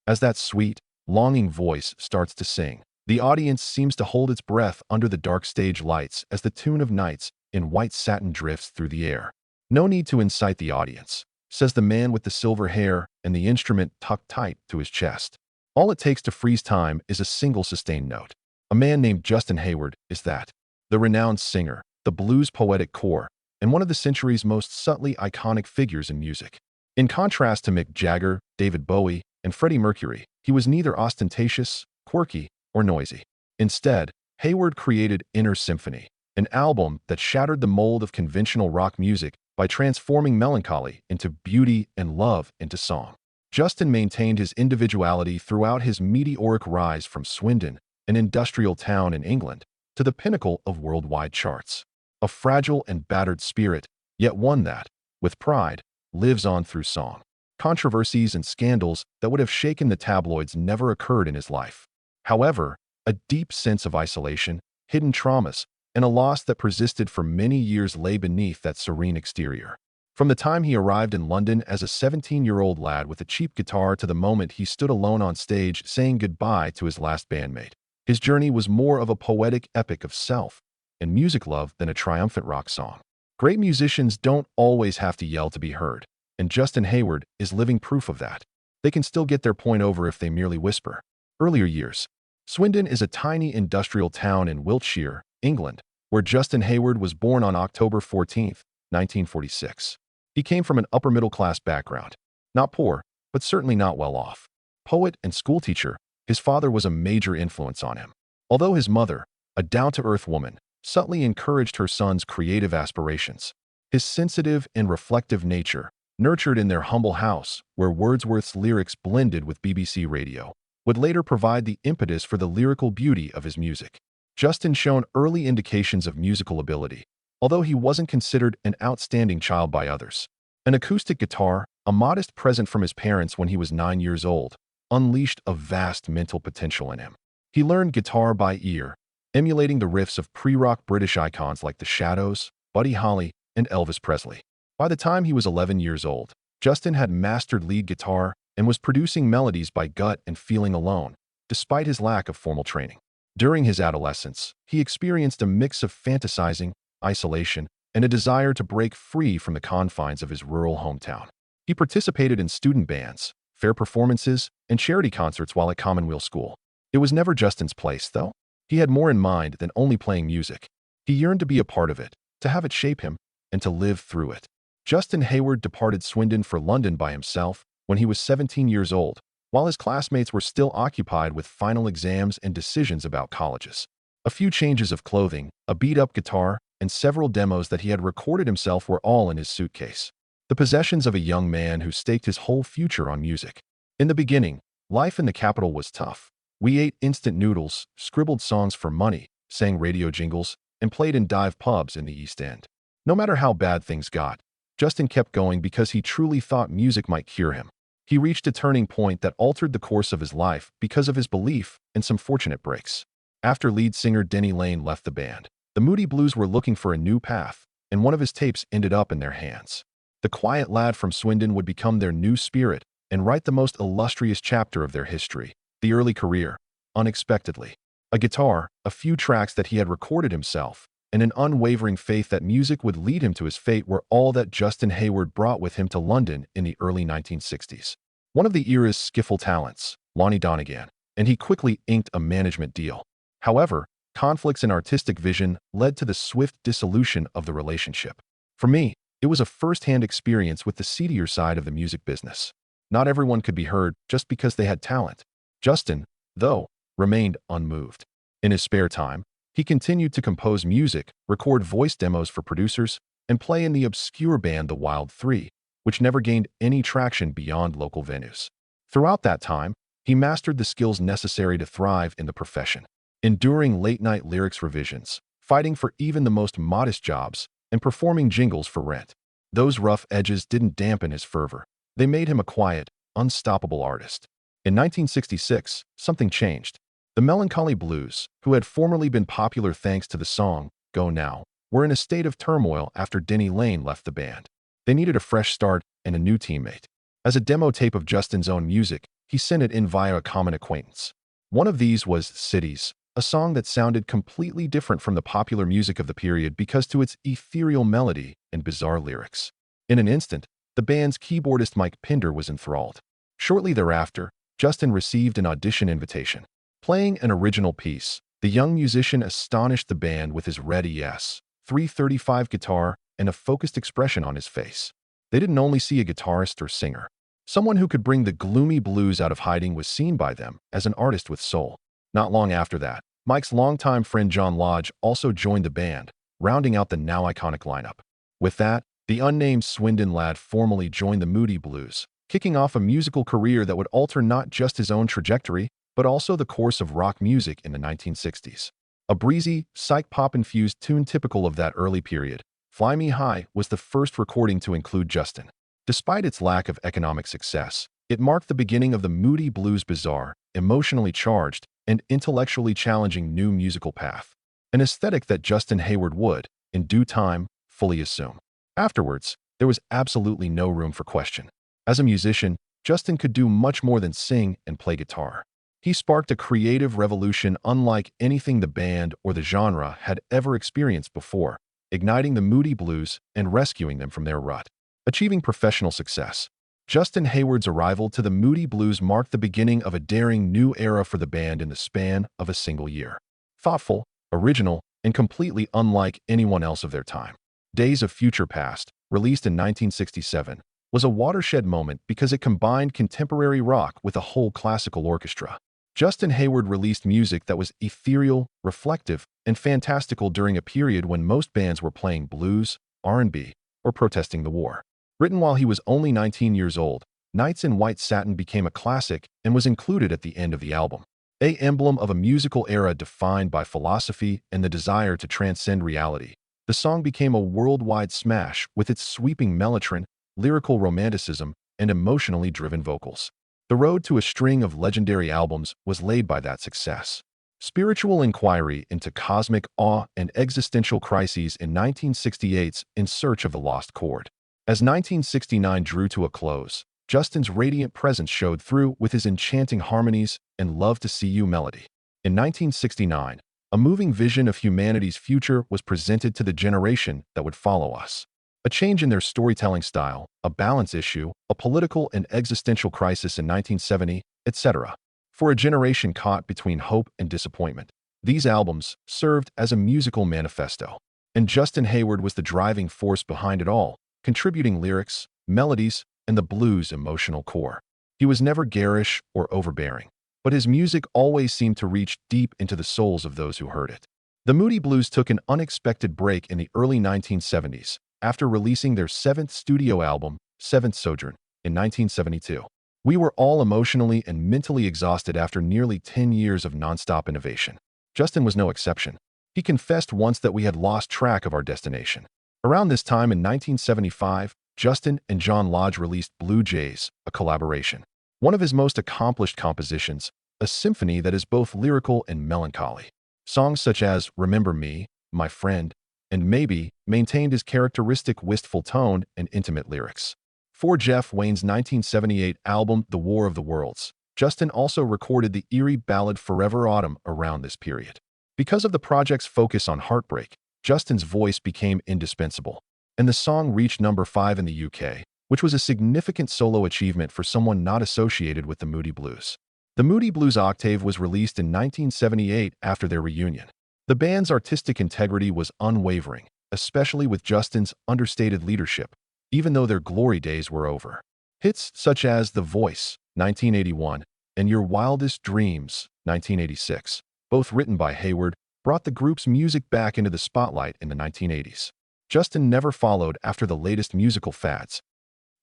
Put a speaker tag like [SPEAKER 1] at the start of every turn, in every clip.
[SPEAKER 1] As that sweet, longing voice starts to sing, the audience seems to hold its breath under the dark stage lights as the tune of Nights in White Satin drifts through the air. "No need to incite the audience," says the man with the silver hair and the instrument tucked tight to his chest. "All it takes to freeze time is a single sustained note." A man named Justin Hayward is that. The renowned singer, the blues poetic core, and one of the century's most subtly iconic figures in music. In contrast to Mick Jagger, David Bowie, and Freddie Mercury, he was neither ostentatious, quirky, or noisy. Instead, Hayward created Inner Symphony, an album that shattered the mold of conventional rock music by transforming melancholy into beauty and love into song. Justin maintained his individuality throughout his meteoric rise from Swindon, an industrial town in England, to the pinnacle of worldwide charts. A fragile and battered spirit, yet one that, with pride, lives on through song. Controversies and scandals that would have shaken the tabloids never occurred in his life. However, a deep sense of isolation, hidden traumas, and a loss that persisted for many years lay beneath that serene exterior. From the time he arrived in London as a 17-year-old lad with a cheap guitar to the moment he stood alone on stage saying goodbye to his last bandmate, his journey was more of a poetic epic of self and music love than a triumphant rock song. Great musicians don't always have to yell to be heard, and Justin Hayward is living proof of that. They can still get their point over if they merely whisper. Earlier years. Swindon is a tiny industrial town in Wiltshire, England, where Justin Hayward was born on October 14, 1946. He came from an upper-middle-class background. Not poor, but certainly not well off. Poet and schoolteacher, his father was a major influence on him. Although his mother, a down-to-earth woman, subtly encouraged her son's creative aspirations, his sensitive and reflective nature, nurtured in their humble house, where Wordsworth's lyrics blended with BBC radio, would later provide the impetus for the lyrical beauty of his music. Justin showed early indications of musical ability, although he wasn't considered an outstanding child by others. An acoustic guitar, a modest present from his parents when he was 9 years old, unleashed a vast mental potential in him. He learned guitar by ear, emulating the riffs of pre-rock British icons like The Shadows, Buddy Holly, and Elvis Presley. By the time he was 11 years old, Justin had mastered lead guitar and was producing melodies by gut and feeling alone, despite his lack of formal training. During his adolescence, he experienced a mix of fantasizing, isolation, and a desire to break free from the confines of his rural hometown. He participated in student bands, fair performances, and charity concerts while at Commonweal School. It was never Justin's place, though. He had more in mind than only playing music. He yearned to be a part of it, to have it shape him, and to live through it. Justin Hayward departed Swindon for London by himself when he was 17 years old, while his classmates were still occupied with final exams and decisions about colleges. A few changes of clothing, a beat-up guitar, and several demos that he had recorded himself were all in his suitcase. The possessions of a young man who staked his whole future on music. In the beginning, life in the capital was tough. We ate instant noodles, scribbled songs for money, sang radio jingles, and played in dive pubs in the East End. No matter how bad things got, Justin kept going because he truly thought music might cure him. He reached a turning point that altered the course of his life because of his belief and some fortunate breaks. After lead singer Denny Laine left the band, the Moody Blues were looking for a new path, and one of his tapes ended up in their hands. The quiet lad from Swindon would become their new spirit and write the most illustrious chapter of their history, the early career, unexpectedly. A guitar, a few tracks that he had recorded himself, and an unwavering faith that music would lead him to his fate were all that Justin Hayward brought with him to London in the early 1960s. One of the era's skiffle talents, Lonnie Donegan, and he quickly inked a management deal. However, conflicts in artistic vision led to the swift dissolution of the relationship. For me, it was a first-hand experience with the seedier side of the music business. Not everyone could be heard just because they had talent. Justin, though, remained unmoved. In his spare time, he continued to compose music, record voice demos for producers, and play in the obscure band The Wild Three, which never gained any traction beyond local venues. Throughout that time, he mastered the skills necessary to thrive in the profession, enduring late-night lyrics revisions, fighting for even the most modest jobs, and performing jingles for rent. Those rough edges didn't dampen his fervor. They made him a quiet, unstoppable artist. In 1966, something changed. The Melancholy Blues, who had formerly been popular thanks to the song Go Now, were in a state of turmoil after Denny Laine left the band. They needed a fresh start and a new teammate. As a demo tape of Justin's own music, he sent it in via a common acquaintance. One of these was Cities, a song that sounded completely different from the popular music of the period because to its ethereal melody and bizarre lyrics. In an instant, the band's keyboardist Mike Pinder was enthralled. Shortly thereafter, Justin received an audition invitation. Playing an original piece, the young musician astonished the band with his red ES-335 guitar and a focused expression on his face. They didn't only see a guitarist or singer. Someone who could bring the gloomy blues out of hiding was seen by them as an artist with soul. Not long after that, Mike's longtime friend John Lodge also joined the band, rounding out the now iconic lineup. With that, the unnamed Swindon lad formally joined the Moody Blues, kicking off a musical career that would alter not just his own trajectory, but also the course of rock music in the 1960s. A breezy, psych-pop-infused tune typical of that early period, Fly Me High was the first recording to include Justin. Despite its lack of economic success, it marked the beginning of the Moody Blues' bizarre, emotionally charged, and intellectually challenging new musical path, an aesthetic that Justin Hayward would, in due time, fully assume. Afterwards, there was absolutely no room for question. As a musician, Justin could do much more than sing and play guitar. He sparked a creative revolution unlike anything the band or the genre had ever experienced before, igniting the Moody Blues and rescuing them from their rut. Achieving professional success, Justin Hayward's arrival to the Moody Blues marked the beginning of a daring new era for the band in the span of a single year. Thoughtful, original, and completely unlike anyone else of their time. Days of Future Past, released in 1967, was a watershed moment because it combined contemporary rock with a whole classical orchestra. Justin Hayward released music that was ethereal, reflective, and fantastical during a period when most bands were playing blues, R&B, or protesting the war. Written while he was only 19 years old, Nights in White Satin became a classic and was included at the end of the album. An emblem of a musical era defined by philosophy and the desire to transcend reality, the song became a worldwide smash with its sweeping mellotron, lyrical romanticism, and emotionally driven vocals. The road to a string of legendary albums was laid by that success. Spiritual inquiry into cosmic awe and existential crises in 1968's In Search of the Lost Chord. As 1969 drew to a close, Justin's radiant presence showed through with his enchanting harmonies and Love to See You melody. In 1969, a moving vision of humanity's future was presented to the generation that would follow us. A change in their storytelling style, a balance issue, a political and existential crisis in 1970, etc. For a generation caught between hope and disappointment, these albums served as a musical manifesto. And Justin Hayward was the driving force behind it all, contributing lyrics, melodies, and the blues' emotional core. He was never garish or overbearing, but his music always seemed to reach deep into the souls of those who heard it. The Moody Blues took an unexpected break in the early 1970s, after releasing their seventh studio album, Seventh Sojourn, in 1972. We were all emotionally and mentally exhausted after nearly 10 years of nonstop innovation. Justin was no exception. He confessed once that we had lost track of our destination. Around this time in 1975, Justin and John Lodge released Blue Jays, a collaboration. One of his most accomplished compositions, a symphony that is both lyrical and melancholy. Songs such as Remember Me, My Friend, and Maybe maintained his characteristic wistful tone and intimate lyrics. For Jeff Wayne's 1978 album The War of the Worlds, Justin also recorded the eerie ballad Forever Autumn around this period. Because of the project's focus on heartbreak, Justin's voice became indispensable, and the song reached number 5 in the UK, which was a significant solo achievement for someone not associated with the Moody Blues. The Moody Blues Octave was released in 1978 after their reunion. The band's artistic integrity was unwavering, especially with Justin's understated leadership, even though their glory days were over. Hits such as The Voice, 1981, and Your Wildest Dreams, 1986, both written by Hayward, brought the group's music back into the spotlight in the 1980s. Justin never followed after the latest musical fads.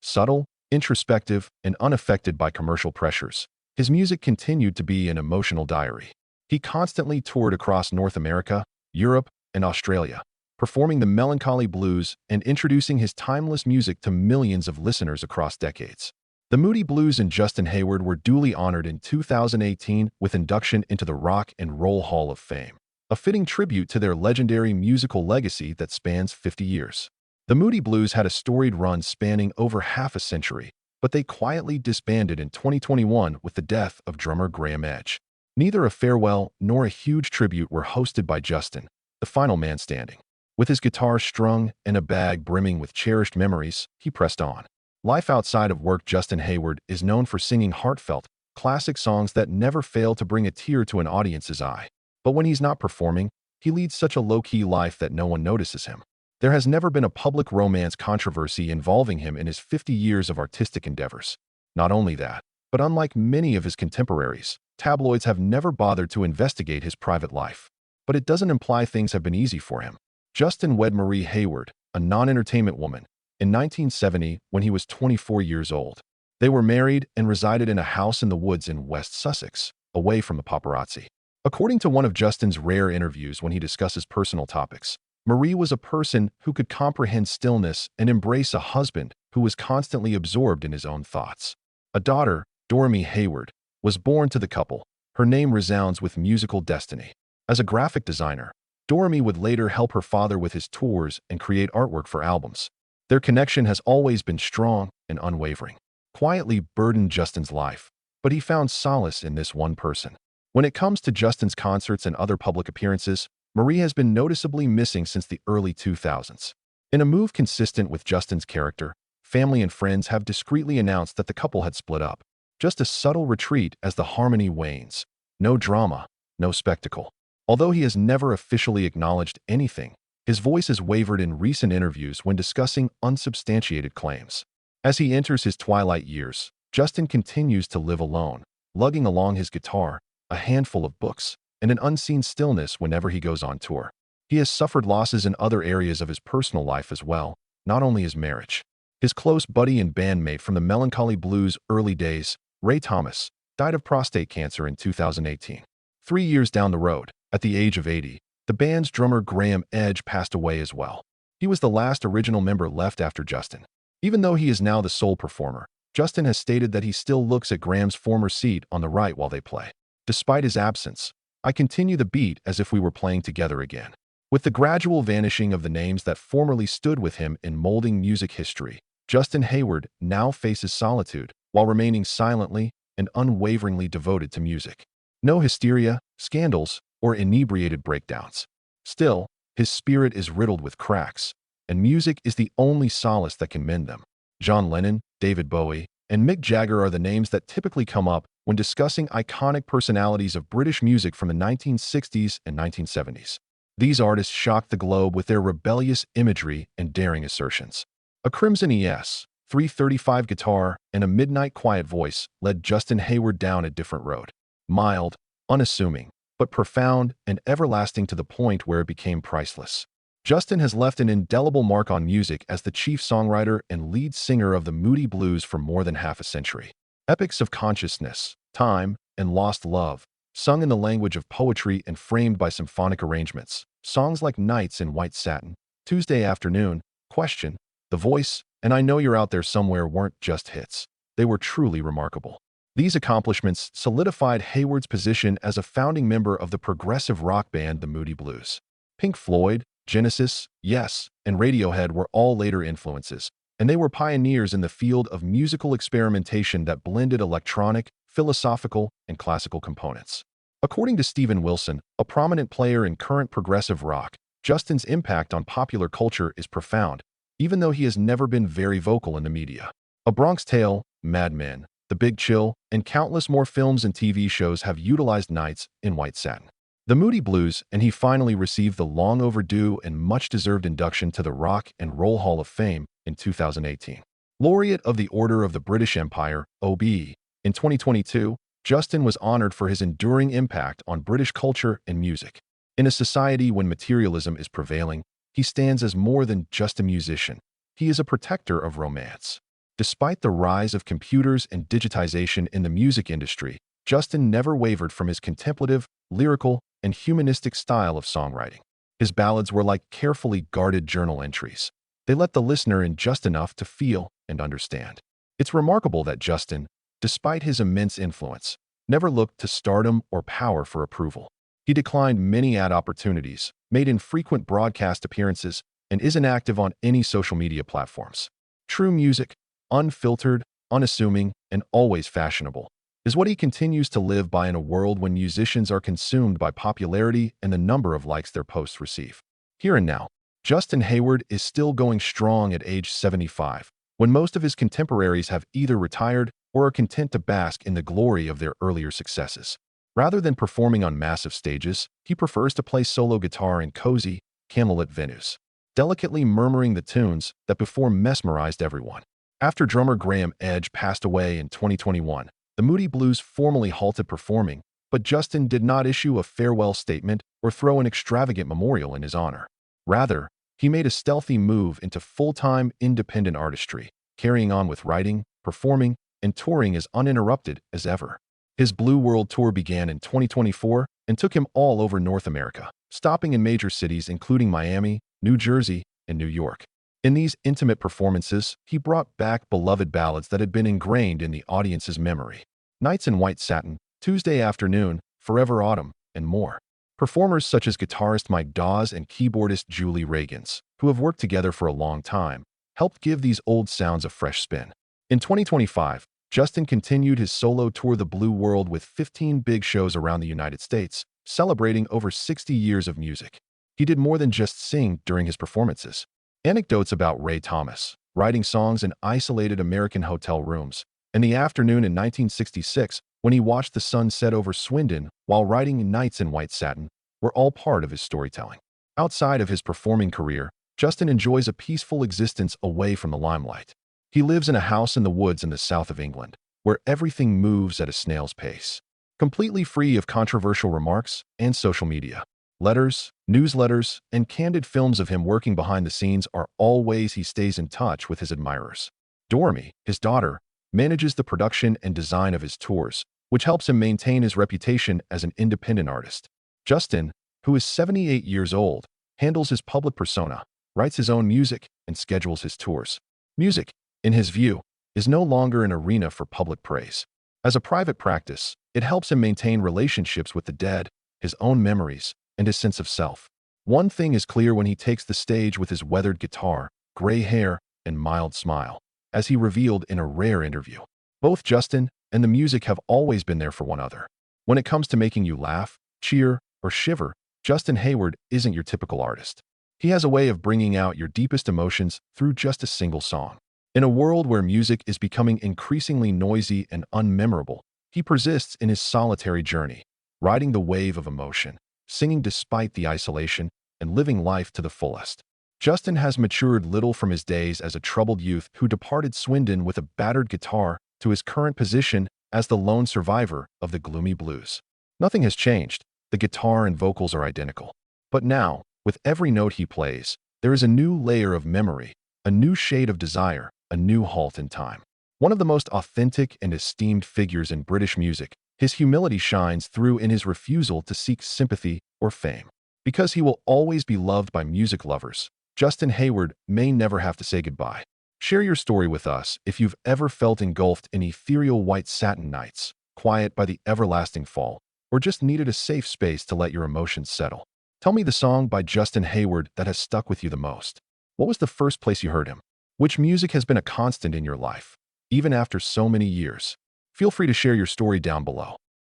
[SPEAKER 1] Subtle, introspective, and unaffected by commercial pressures, his music continued to be an emotional diary. He constantly toured across North America, Europe, and Australia, performing the melancholy blues and introducing his timeless music to millions of listeners across decades. The Moody Blues and Justin Hayward were duly honored in 2018 with induction into the Rock and Roll Hall of Fame, a fitting tribute to their legendary musical legacy that spans 50 years. The Moody Blues had a storied run spanning over half a century, but they quietly disbanded in 2021 with the death of drummer Graham Edge. Neither a farewell nor a huge tribute were hosted by Justin, the final man standing. With his guitar strung and a bag brimming with cherished memories, he pressed on. Life outside of work. Justin Hayward is known for singing heartfelt, classic songs that never fail to bring a tear to an audience's eye. But when he's not performing, he leads such a low-key life that no one notices him. There has never been a public romance controversy involving him in his 50 years of artistic endeavors. Not only that, but unlike many of his contemporaries, tabloids have never bothered to investigate his private life. But it doesn't imply things have been easy for him. Justin wed Marie Hayward, a non-entertainment woman, in 1970 when he was 24 years old. They were married and resided in a house in the woods in West Sussex, away from the paparazzi. According to one of Justin's rare interviews when he discusses personal topics, Marie was a person who could comprehend stillness and embrace a husband who was constantly absorbed in his own thoughts. A daughter, Dorothy Hayward, was born to the couple. Her name resounds with musical destiny. As a graphic designer, Dorothy would later help her father with his tours and create artwork for albums. Their connection has always been strong and unwavering. Quietly burdened Justin's life, but he found solace in this one person. When it comes to Justin's concerts and other public appearances, Marie has been noticeably missing since the early 2000s. In a move consistent with Justin's character, family and friends have discreetly announced that the couple had split up. Just a subtle retreat as the harmony wanes. No drama, no spectacle. Although he has never officially acknowledged anything, his voice has wavered in recent interviews when discussing unsubstantiated claims. As he enters his twilight years, Justin continues to live alone, lugging along his guitar, a handful of books, and an unseen stillness whenever he goes on tour. He has suffered losses in other areas of his personal life as well, not only his marriage. His close buddy and bandmate from the Melancholy Blues early days, Ray Thomas, died of prostate cancer in 2018. 3 years down the road, at the age of 80, the band's drummer Graham Edge passed away as well. He was the last original member left after Justin. Even though he is now the sole performer, Justin has stated that he still looks at Graham's former seat on the right while they play. Despite his absence, I continue the beat as if we were playing together again. With the gradual vanishing of the names that formerly stood with him in molding music history, Justin Hayward now faces solitude while remaining silently and unwaveringly devoted to music. No hysteria, scandals, or inebriated breakdowns. Still, his spirit is riddled with cracks, and music is the only solace that can mend them. John Lennon, David Bowie, and Mick Jagger are the names that typically come up when discussing iconic personalities of British music from the 1960s and 1970s. These artists shocked the globe with their rebellious imagery and daring assertions. A Crimson ES, 335 guitar, and a midnight quiet voice led Justin Hayward down a different road. Mild, unassuming, but profound and everlasting to the point where it became priceless. Justin has left an indelible mark on music as the chief songwriter and lead singer of the Moody Blues for more than half a century. Epics of consciousness, time, and lost love, sung in the language of poetry and framed by symphonic arrangements. Songs like Nights in White Satin, Tuesday Afternoon, Question, The Voice, and I Know You're Out There Somewhere weren't just hits. They were truly remarkable. These accomplishments solidified Hayward's position as a founding member of the progressive rock band the Moody Blues. Pink Floyd, Genesis, Yes, and Radiohead were all later influences, and they were pioneers in the field of musical experimentation that blended electronic, philosophical, and classical components. According to Steven Wilson, a prominent player in current progressive rock, Justin's impact on popular culture is profound, even though he has never been very vocal in the media. A Bronx Tale, Mad Men, The Big Chill, and countless more films and TV shows have utilized Nights in White Satin. The Moody Blues, and he finally received the long overdue and much-deserved induction to the Rock and Roll Hall of Fame in 2018. Laureate of the Order of the British Empire, OBE, in 2022, Justin was honored for his enduring impact on British culture and music. In a society when materialism is prevailing, he stands as more than just a musician. He is a protector of romance. Despite the rise of computers and digitization in the music industry, Justin never wavered from his contemplative, lyrical, and humanistic style of songwriting. His ballads were like carefully guarded journal entries. They let the listener in just enough to feel and understand. It's remarkable that Justin, despite his immense influence, never looked to stardom or power for approval. He declined many ad opportunities, made infrequent broadcast appearances, and isn't active on any social media platforms. True music, unfiltered, unassuming, and always fashionable, is what he continues to live by in a world when musicians are consumed by popularity and the number of likes their posts receive. Here and now, Justin Hayward is still going strong at age 75, when most of his contemporaries have either retired or are content to bask in the glory of their earlier successes. Rather than performing on massive stages, he prefers to play solo guitar in cozy, candlelit venues, delicately murmuring the tunes that before mesmerized everyone. After drummer Graham Edge passed away in 2021, the Moody Blues formally halted performing, but Justin did not issue a farewell statement or throw an extravagant memorial in his honor. Rather, he made a stealthy move into full-time independent artistry, carrying on with writing, performing, and touring as uninterrupted as ever. His Blue World Tour began in 2024 and took him all over North America, stopping in major cities including Miami, New Jersey, and New York. In these intimate performances, he brought back beloved ballads that had been ingrained in the audience's memory. Nights in White Satin, Tuesday Afternoon, Forever Autumn, and more. Performers such as guitarist Mike Dawes and keyboardist Julie Reagans, who have worked together for a long time, helped give these old sounds a fresh spin. In 2025, Justin continued his solo tour The Blue World with 15 big shows around the United States, celebrating over 60 years of music. He did more than just sing during his performances. Anecdotes about Ray Thomas, writing songs in isolated American hotel rooms, and the afternoon in 1966 when he watched the sun set over Swindon while writing Nights in White Satin, were all part of his storytelling. Outside of his performing career, Justin enjoys a peaceful existence away from the limelight. He lives in a house in the woods in the south of England, where everything moves at a snail's pace, completely free of controversial remarks and social media. Letters, newsletters, and candid films of him working behind the scenes are all ways he stays in touch with his admirers. Dormy, his daughter, manages the production and design of his tours, which helps him maintain his reputation as an independent artist. Justin, who is 78 years old, handles his public persona, writes his own music, and schedules his tours. Music, in his view, is no longer an arena for public praise. As a private practice, it helps him maintain relationships with the dead, his own memories, and his sense of self. One thing is clear when he takes the stage with his weathered guitar, gray hair, and mild smile, as he revealed in a rare interview. Both Justin and the music have always been there for one another. When it comes to making you laugh, cheer, or shiver, Justin Hayward isn't your typical artist. He has a way of bringing out your deepest emotions through just a single song. In a world where music is becoming increasingly noisy and unmemorable, he persists in his solitary journey, riding the wave of emotion, singing despite the isolation, and living life to the fullest. Justin has matured little from his days as a troubled youth who departed Swindon with a battered guitar to his current position as the lone survivor of the gloomy blues. Nothing has changed. The guitar and vocals are identical. But now, with every note he plays, there is a new layer of memory, a new shade of desire, a new halt in time. One of the most authentic and esteemed figures in British music, his humility shines through in his refusal to seek sympathy or fame. Because he will always be loved by music lovers, Justin Hayward may never have to say goodbye. Share your story with us if you've ever felt engulfed in ethereal white satin nights, quiet by the everlasting fall, or just needed a safe space to let your emotions settle. Tell me the song by Justin Hayward that has stuck with you the most. What was the first place you heard him? Which music has been a constant in your life, even after so many years? Feel free to share your story down below.